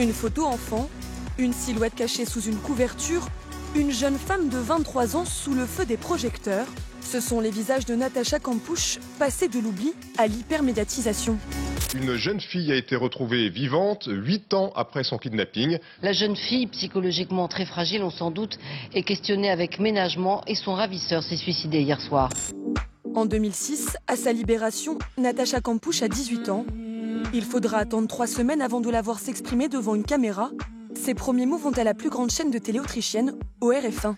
Une photo enfant, une silhouette cachée sous une couverture, une jeune femme de 23 ans sous le feu des projecteurs. Ce sont les visages de Natacha Kampusch, passés de l'oubli à l'hypermédiatisation. Une jeune fille a été retrouvée vivante 8 ans après son kidnapping. La jeune fille, psychologiquement très fragile, on s'en doute, est questionnée avec ménagement et son ravisseur s'est suicidé hier soir. En 2006, à sa libération, Natacha Kampusch a 18 ans. Il faudra attendre 3 semaines avant de la voir s'exprimer devant une caméra. Ses premiers mots vont à la plus grande chaîne de télé autrichienne, ORF1.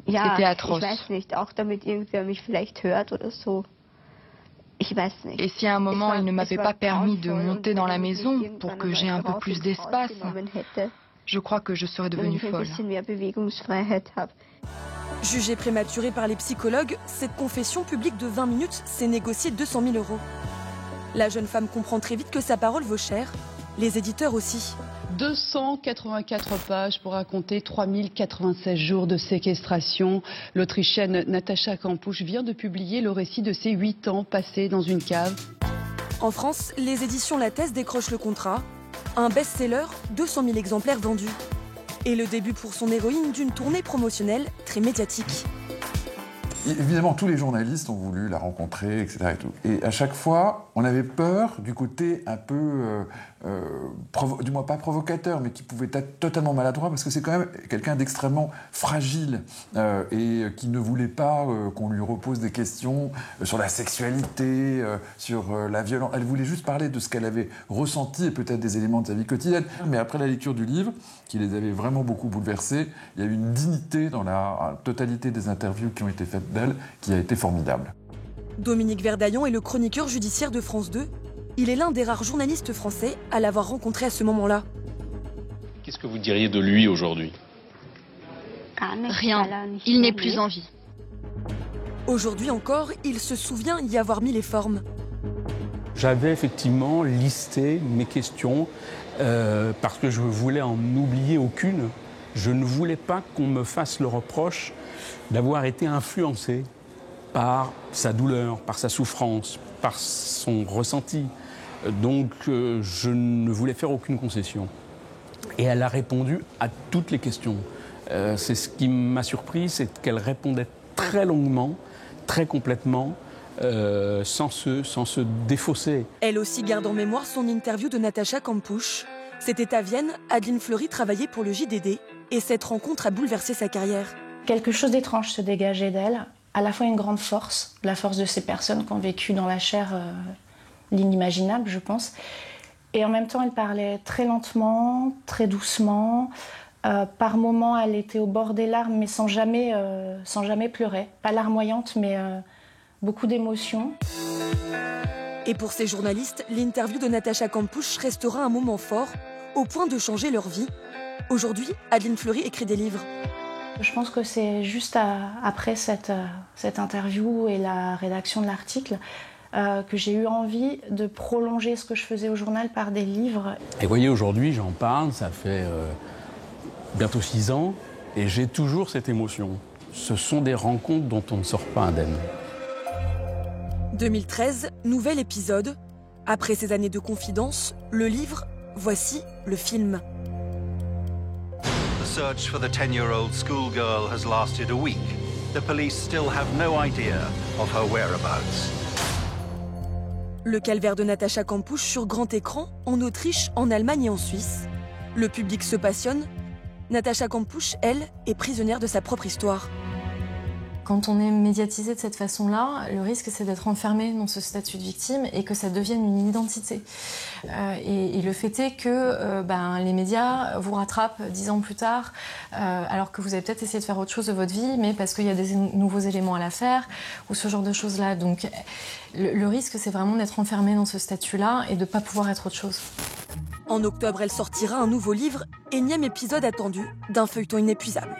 C'était atroce. Et si à un moment il ne m'avait pas permis de monter dans la maison pour que j'aie un peu plus d'espace, je crois que je serais devenue folle. Jugée prématurée par les psychologues, cette confession publique de 20 minutes s'est négociée 200 000 €. La jeune femme comprend très vite que sa parole vaut cher. Les éditeurs aussi. 284 pages pour raconter 3096 jours de séquestration. L'Autrichienne Natacha Kampusch vient de publier le récit de ses 8 ans passés dans une cave. En France, les éditions Lattès décrochent le contrat. Un best-seller, 200 000 exemplaires vendus. Et le début pour son héroïne d'une tournée promotionnelle très médiatique. Évidemment, tous les journalistes ont voulu la rencontrer, etc. Et tout. Et à chaque fois, on avait peur du côté un peu, du moins pas provocateur, mais qui pouvait être totalement maladroit, parce que c'est quand même quelqu'un d'extrêmement fragile et qui ne voulait pas qu'on lui repose des questions sur la sexualité, sur la violence. Elle voulait juste parler de ce qu'elle avait ressenti et peut-être des éléments de sa vie quotidienne. Mais après la lecture du livre, qui les avait vraiment beaucoup bouleversés, il y a eu une dignité dans la totalité des interviews qui ont été faites d'elle, qui a été formidable. Dominique Verdaillon est le chroniqueur judiciaire de France 2. Il est l'un des rares journalistes français à l'avoir rencontré à ce moment-là. Qu'est-ce que vous diriez de lui aujourd'hui ? Rien, il n'est plus en vie. Aujourd'hui encore, il se souvient y avoir mis les formes. J'avais effectivement listé mes questions parce que je voulais en oublier aucune. Je ne voulais pas qu'on me fasse le reproche d'avoir été influencé par sa douleur, par sa souffrance, par son ressenti. Donc je ne voulais faire aucune concession. Et elle a répondu à toutes les questions. C'est ce qui m'a surpris, c'est qu'elle répondait très longuement, très complètement, sans se défausser. Elle aussi garde en mémoire son interview de Natacha Kampusch. C'était à Vienne, Adeline Fleury travaillait pour le JDD et cette rencontre a bouleversé sa carrière. Quelque chose d'étrange se dégageait d'elle, à la fois une grande force, la force de ces personnes qui ont vécu dans la chair l'inimaginable, je pense. Et en même temps, elle parlait très lentement, très doucement. Par moments, elle était au bord des larmes, mais sans jamais pleurer. Pas larmoyante, mais beaucoup d'émotions. Et pour ces journalistes, l'interview de Natacha Kampusch restera un moment fort, au point de changer leur vie. Aujourd'hui, Adeline Fleury écrit des livres. Je pense que c'est juste après cette interview et la rédaction de l'article que j'ai eu envie de prolonger ce que je faisais au journal par des livres. Et vous voyez, aujourd'hui, j'en parle, ça fait bientôt 6 ans, et j'ai toujours cette émotion. Ce sont des rencontres dont on ne sort pas indemne. 2013, nouvel épisode. Après ces années de confidence, le livre, voici le film. The search for the 10-year-old schoolgirl has lasted a week. The police still have no idea of her whereabouts. Le calvaire de Natacha Kampusch sur grand écran, en Autriche, en Allemagne et en Suisse. Le public se passionne. Natacha Kampusch, elle, est prisonnière de sa propre histoire. Quand on est médiatisé de cette façon-là, le risque c'est d'être enfermé dans ce statut de victime et que ça devienne une identité. Et le fait est que les médias vous rattrapent 10 ans plus tard, alors que vous avez peut-être essayé de faire autre chose de votre vie, mais parce qu'il y a des nouveaux éléments à l'affaire, ou ce genre de choses-là. Donc le risque c'est vraiment d'être enfermé dans ce statut-là et de ne pas pouvoir être autre chose. En octobre, elle sortira un nouveau livre, énième épisode attendu d'un feuilleton inépuisable.